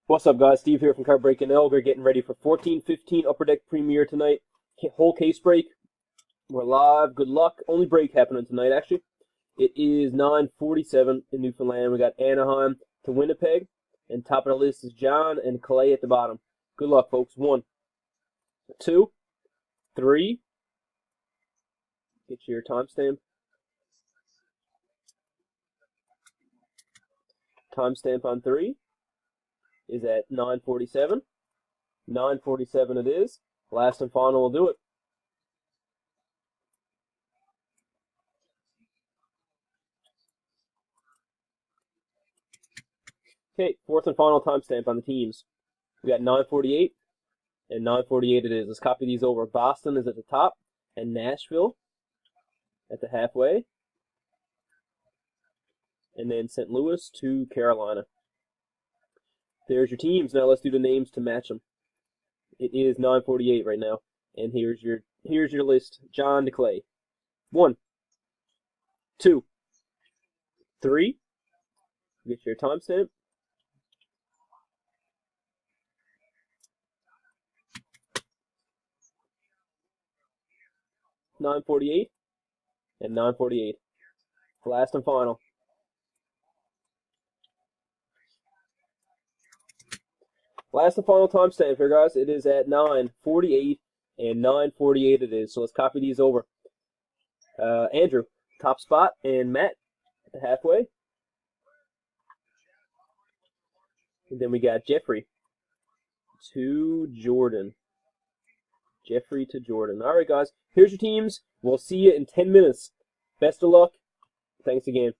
What's up, guys? Steve here from Card Break NL. We're getting ready for 14-15 Upper Deck Premier tonight. Whole case break. We're live. Good luck. Only break happening tonight, actually. It is 9:47 in Newfoundland. We got Anaheim to Winnipeg. And top of the list is John and Clay at the bottom. Good luck, folks. 1, 2, 3. Get your timestamp. Timestamp on 3 is at 9:47. 9:47 it is. Last and final will do it. Okay, fourth and final timestamp on the teams. We got 9:48 and 9:48 it is. Let's copy these over. Boston is at the top and Nashville at the halfway. And then St. Louis to Carolina. There's your teams. Now let's do the names to match them. It is 9:48 right now. And here's your list. John to Clay. 1, 2, 3. Get your timestamp. 9:48 and 9:48. Last and final. Last and final timestamp here, guys. It is at 9:48 and 9:48 it is. So let's copy these over. Andrew, top spot, and Matt halfway. And then we got Jeffrey to Jordan. Jeffrey to Jordan. All right, guys. Here's your teams. We'll see you in 10 minutes. Best of luck. Thanks again.